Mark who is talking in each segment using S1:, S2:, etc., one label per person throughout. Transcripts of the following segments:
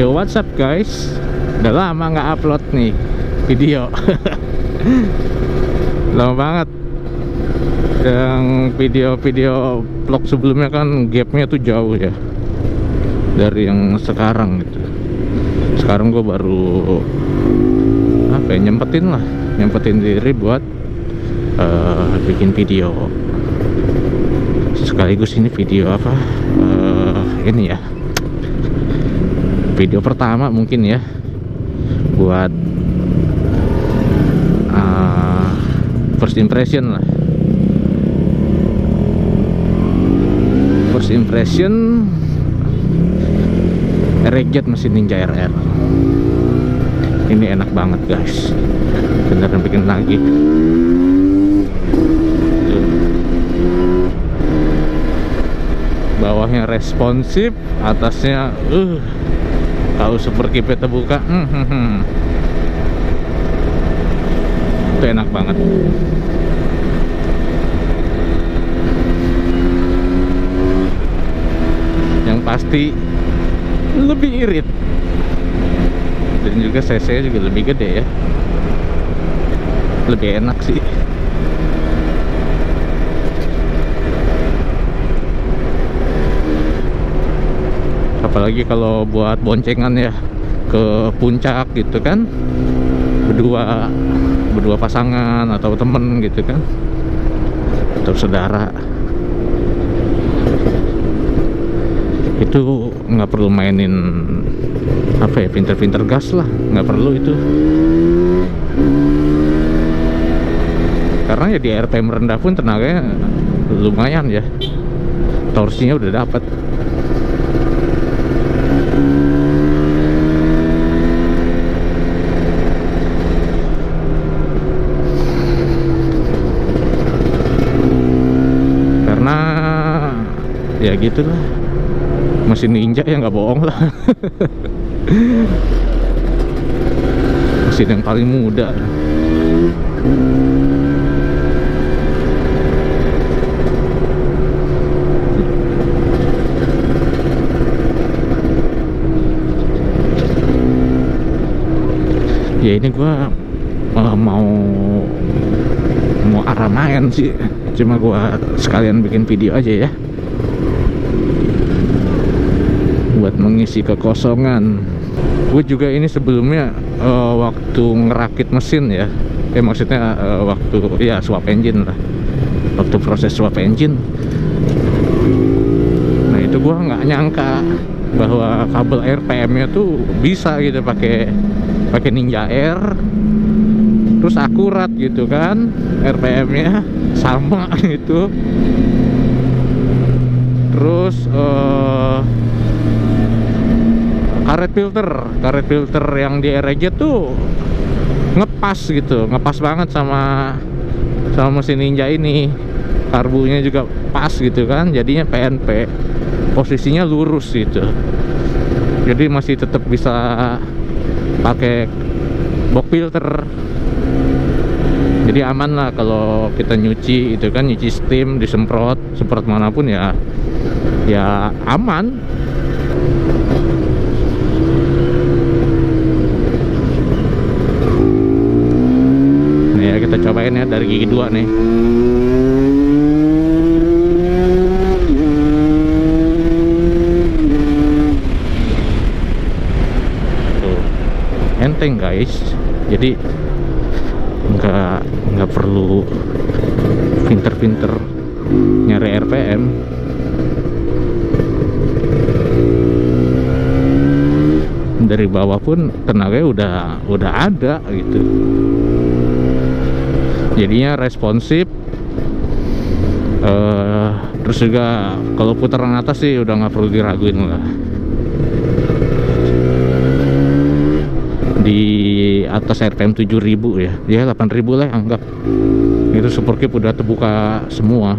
S1: Yo, what's up guys? Udah lama nggak upload nih video. Lama banget. Yang video-video vlog sebelumnya kan gapnya tuh jauh ya dari yang sekarang gitu. Sekarang gue baru nyempetin diri buat bikin video. Sekaligus ini video ini ya, video pertama mungkin ya buat first impression lah. First impression Reject mesin Ninja RR. Ini enak banget guys, beneran bikin lagi. Bawahnya responsif, atasnya kalau super kipet terbuka, itu enak banget. Yang pasti lebih irit, dan juga cc juga lebih gede ya, lebih enak sih. Apalagi kalau buat boncengan ya ke puncak gitu kan, berdua pasangan atau temen gitu kan, atau saudara, itu nggak perlu mainin pinter-pinter gas lah, nggak perlu itu, karena ya di RPM rendah pun tenaganya lumayan ya, torsinya udah dapet. Karena ya gitulah, mesin Ninja ya nggak bohong lah. Mesin yang paling muda. Ya ini gua mau arah main sih, cuma gua sekalian bikin video aja ya buat mengisi kekosongan. Gue juga ini sebelumnya waktu ngerakit mesin ya, maksudnya waktu ya swap engine lah, waktu proses swap engine. Nah itu gue nggak nyangka bahwa kabel RPM-nya tuh bisa gitu pakai Ninja R, terus akurat gitu kan, RPM-nya sama gitu, terus karet filter yang di RJ tuh ngepas banget sama mesin Ninja ini. Karbunya juga pas gitu kan, jadinya PNP, posisinya lurus gitu, jadi masih tetap bisa pakai box filter. Jadi aman lah kalau kita nyuci itu kan, nyuci steam, semprot manapun ya aman. Nih ya, kita cobain ya dari gigi 2 nih. Tuh, enteng guys. Jadi nggak perlu pinter-pinter nyari RPM. Dari bawah pun tenaganya udah ada gitu, jadinya responsif. Terus juga kalau putaran atas sih udah nggak perlu diraguin lah. Di atas RPM 7000 ya 8000 lah anggap, itu super kip udah terbuka semua.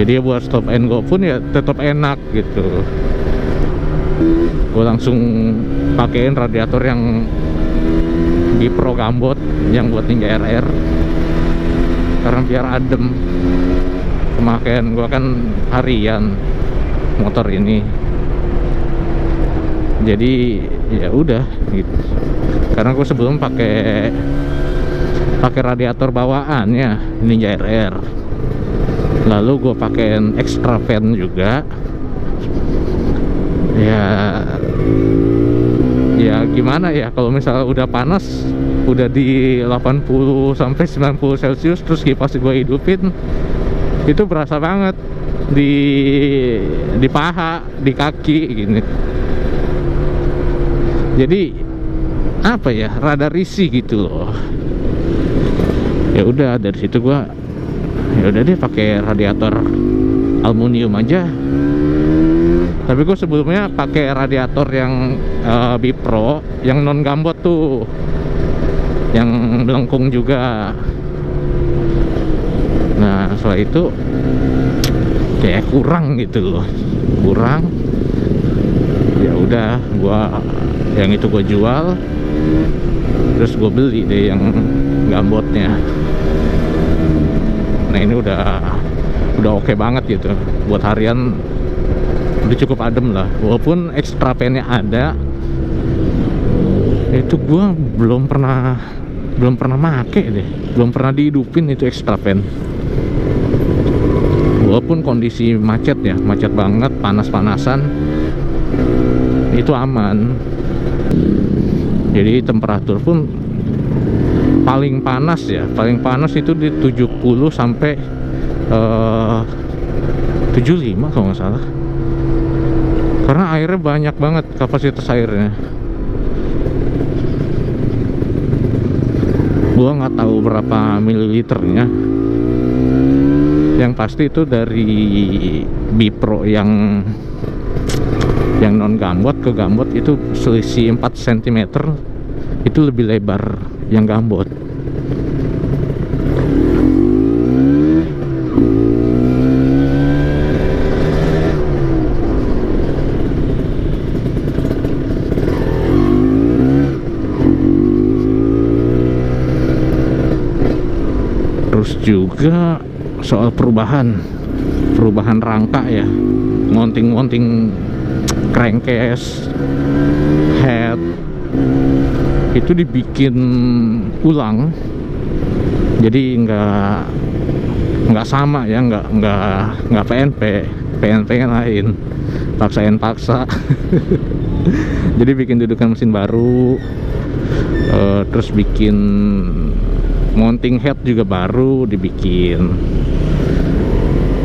S1: Jadi buat stop and go pun ya tetap enak gitu. Gue langsung pakein radiator yang di Pro Gambot yang buat Ninja RR. karena biar adem. Pemakaian gua kan harian motor ini, jadi ya udah gitu. Karena gua sebelum pakai radiator bawaannya Ninja RR, lalu gua pakein extra fan juga. Ya gimana ya, kalau misalnya udah panas, udah di 80 sampai 90 Celcius, terus kipas gue hidupin, itu berasa banget di paha, di kaki gini. Jadi apa ya, rada risih gitu loh. Ya udah, dari situ gua ya udah deh pakai radiator aluminium aja. Tapi gue sebelumnya pakai radiator yang Bipro, yang non gambot tuh, yang melengkung juga. Nah setelah itu kayak kurang gitu loh, kurang. Ya udah, gua yang itu gue jual, terus gue beli deh yang gambotnya. Nah ini udah oke banget gitu buat harian, udah cukup adem lah. Walaupun extra fan-nya ada, itu gue belum pernah make deh, belum pernah dihidupin itu extra fan. Walaupun kondisi macet ya, macet banget, panas-panasan, itu aman. Jadi temperatur pun paling panas ya, paling panas itu di 70 sampai 75 kalau nggak salah. Karena airnya banyak banget, kapasitas airnya. Gua nggak tahu berapa mililiternya. Yang pasti itu dari Bipro yang non gambot ke gambot itu selisih 4 cm, itu lebih lebar yang gambot. Terus juga soal perubahan rangka ya, mounting crankcase, head, itu dibikin ulang. Jadi nggak sama ya, nggak PNP lain, paksa. Jadi bikin dudukan mesin baru, terus bikin mounting head juga baru dibikin.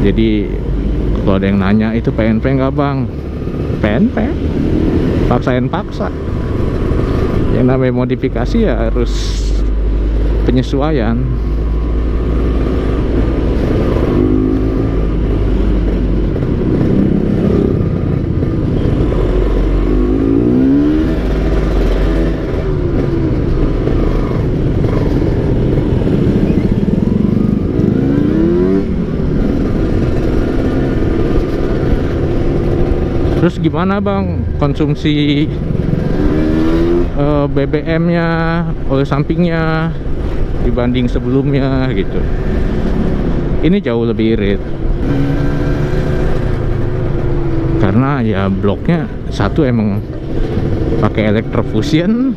S1: Jadi kalau ada yang nanya itu PNP nggak bang? PNP, paksa. Yang namanya modifikasi ya harus penyesuaian. Terus gimana bang konsumsi BBM-nya, oleh sampingnya dibanding sebelumnya gitu? Ini jauh lebih irit, karena ya bloknya satu emang pakai electrofusion,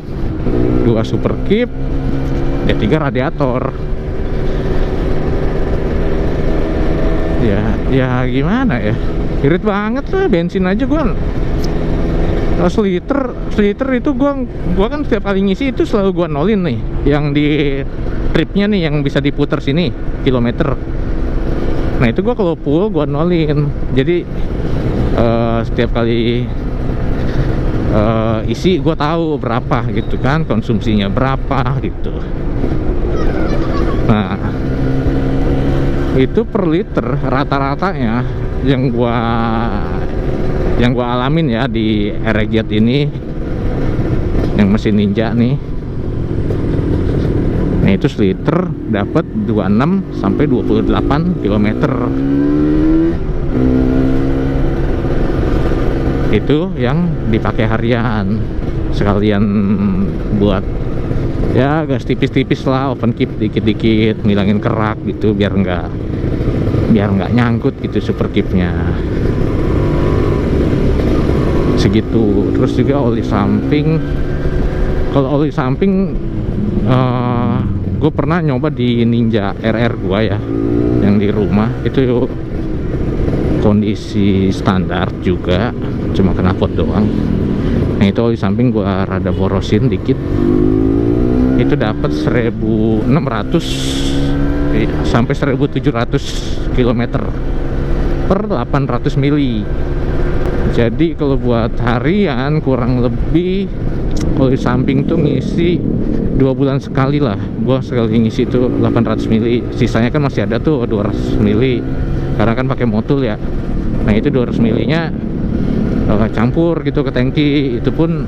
S1: 2 superkip, ya 3 radiator. Ya gimana ya, irit banget lah. Bensin aja gua seliter itu gua kan setiap kali ngisi itu selalu gua nolin nih, yang di tripnya nih yang bisa diputar sini kilometer. Nah itu gua kalau full gua nolin. Jadi setiap kali isi gua tahu berapa gitu kan, konsumsinya berapa gitu. Nah itu per liter rata-ratanya yang gua alamin ya di RX ini, yang mesin Ninja nih. Nah itu seliter dapat 26 sampai 28 km. Itu yang dipakai harian, sekalian buat Ya gas tipis-tipis lah, open keep dikit-dikit, ngilangin kerak gitu biar nggak nyangkut gitu super keepnya segitu. Terus juga oli samping, kalau oli samping gue pernah nyoba di Ninja RR gua ya, yang di rumah itu kondisi standar juga, cuma knalpot doang. Nah itu oli samping gua rada borosin dikit, itu dapat 1600 sampai 1700 km per 800 mili. Jadi kalau buat harian kurang lebih oli samping tuh ngisi 2 bulan sekali lah. Gua sekali ngisi tuh 800 mili, sisanya kan masih ada tuh 200 mili karena kan pakai motul ya. Nah itu 200 milinya campur gitu ke tangki. Itu pun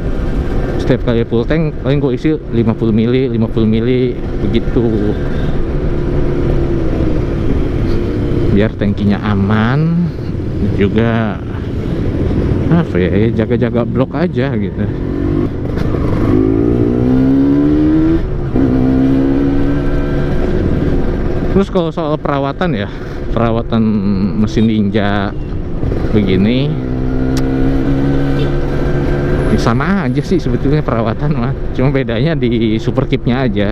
S1: setiap kali full tank paling gue isi 50 mili begitu, biar tankinya aman juga, apa ya, jaga-jaga blok aja gitu. Terus kalau soal perawatan ya, perawatan mesin Ninja begini sama aja sih sebetulnya perawatan mah, cuma bedanya di super keepnya aja.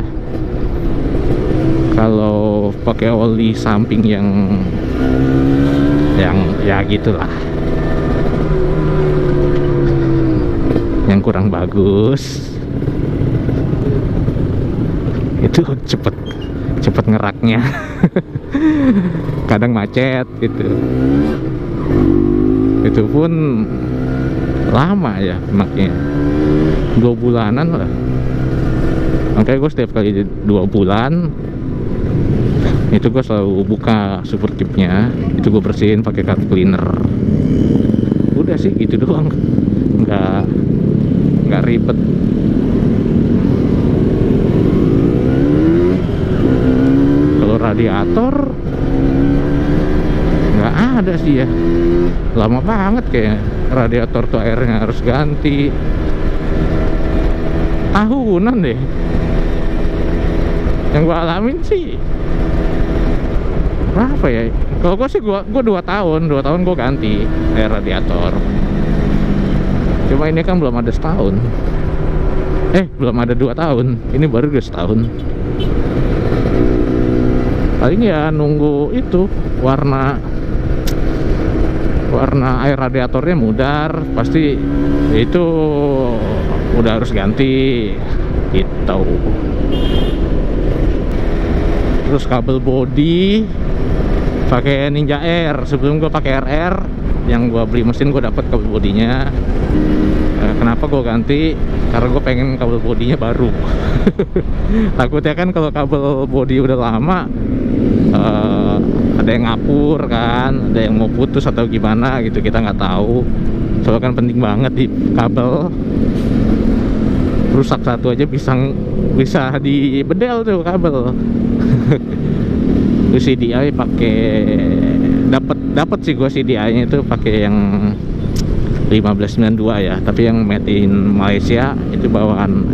S1: Kalau pakai oli samping yang ya gitulah, yang kurang bagus, itu cepet ngeraknya. Kadang macet gitu, itu pun lama ya makanya 2 bulanan lah. Makanya gue setiap kali 2 bulan itu gue selalu buka super keepnya, itu gue bersihin pakai carb cleaner. Udah sih gitu doang, nggak ribet. Kalau radiator nggak ada sih ya, lama banget kayak radiator tuh airnya harus ganti, tahunan deh yang gua alamin sih. Berapa ya, kalau gua sih gua 2 tahun gua ganti air radiator. Cuma ini kan belum ada setahun, belum ada 2 tahun, ini baru udah setahun. Paling ya nunggu itu warna air radiatornya mudar, pasti itu udah harus ganti gitu. Terus kabel bodi pakai Ninja Air. Sebelum gue pakai RR, yang gue beli mesin gue dapet kabel bodinya. Kenapa gue ganti? Karena gue pengen kabel bodinya baru. Takutnya kan kalau kabel bodi udah lama ada yang ngapur kan, ada yang mau putus atau gimana gitu, kita nggak tahu. Soalnya kan penting banget di kabel, rusak satu aja bisa dibedel tuh kabel. Terus CDI pakai dapat sih gue CDI nya itu pakai yang 1592 ya, tapi yang made in Malaysia itu bawaan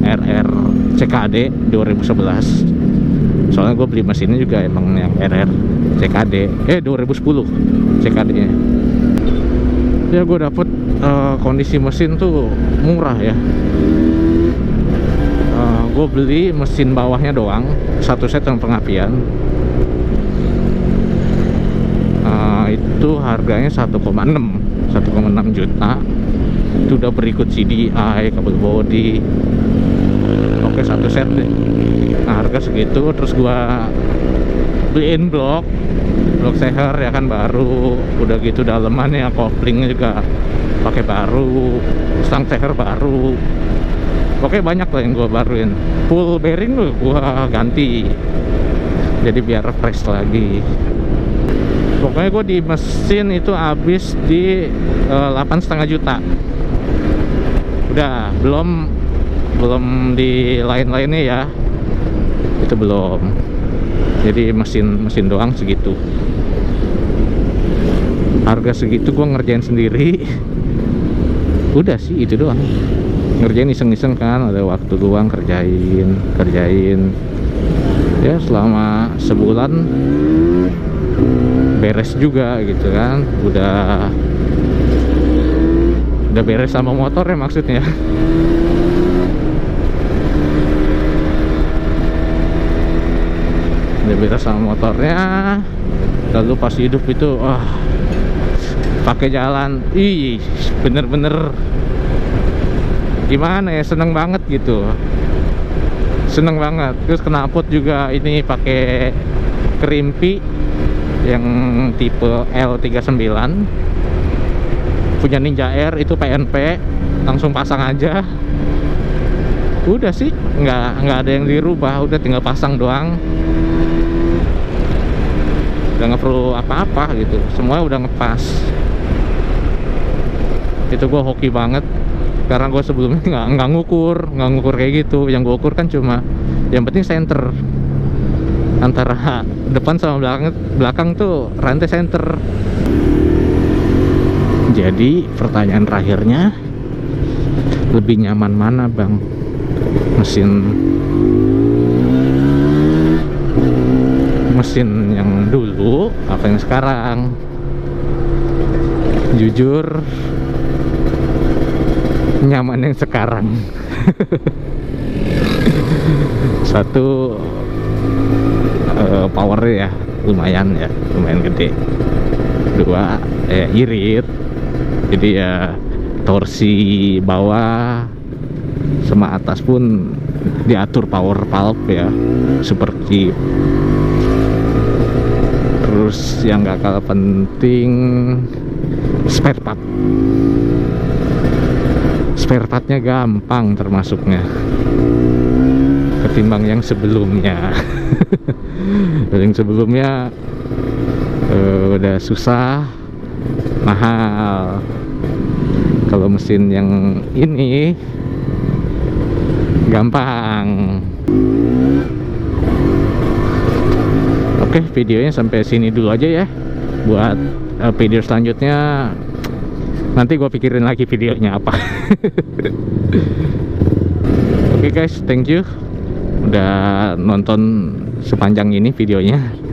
S1: RR CKD 2011. Soalnya gue beli mesinnya juga emang yang RR CKD 2010 CKD nya. Ya gue dapet kondisi mesin tuh murah ya. Gue beli mesin bawahnya doang, 1 set yang pengapian. Itu harganya 1,6 juta. Itu udah berikut CDI, kabel bodi, oke 1 set deh. Nah, harga segitu. Terus gua beliin blok seher ya kan, baru. Udah gitu dalemannya, koplingnya juga pakai baru, stang seher baru. Oke, banyak lah yang gua baruin. Full bearing gua ganti, jadi biar fresh lagi. Pokoknya gue di mesin itu habis di 8,5 juta. Udah, belum di lain-lainnya ya, itu belum. Jadi mesin doang segitu. Harga segitu gue ngerjain sendiri. Udah sih itu doang. ngerjain iseng-iseng kan, ada waktu luang kerjain ya. Selama sebulan beres juga gitu kan, udah beres sama motor ya maksudnya. Udah beres sama motornya. Lalu pas hidup itu pakai jalan, bener-bener gimana ya, seneng banget gitu, seneng banget. Terus knalpot juga ini pakai kerimpi yang tipe L39 punya Ninja Air, itu PNP, langsung pasang aja. Udah sih, nggak ada yang dirubah, udah tinggal pasang doang, udah nggak perlu apa-apa gitu, semua udah ngepas. Itu gue hoki banget, karena gue sebelumnya nggak ngukur kayak gitu. Yang gue ukur kan cuma yang penting center antara depan sama belakang tuh rantai center. Jadi pertanyaan terakhirnya, lebih nyaman mana bang, mesin yang dulu apa yang sekarang? Jujur nyaman yang sekarang. Satu, powernya ya lumayan gede. Dua, irit, jadi ya torsi bawah sama atas pun diatur power valve ya, super Jeep. Terus yang gak kalah penting, spare partnya gampang termasuknya ketimbang yang sebelumnya. Yang sebelumnya udah susah, mahal. Kalau mesin yang ini gampang. Oke, videonya sampai sini dulu aja ya. Buat video selanjutnya nanti gue pikirin lagi videonya apa. Oke guys, thank you udah nonton sepanjang ini videonya.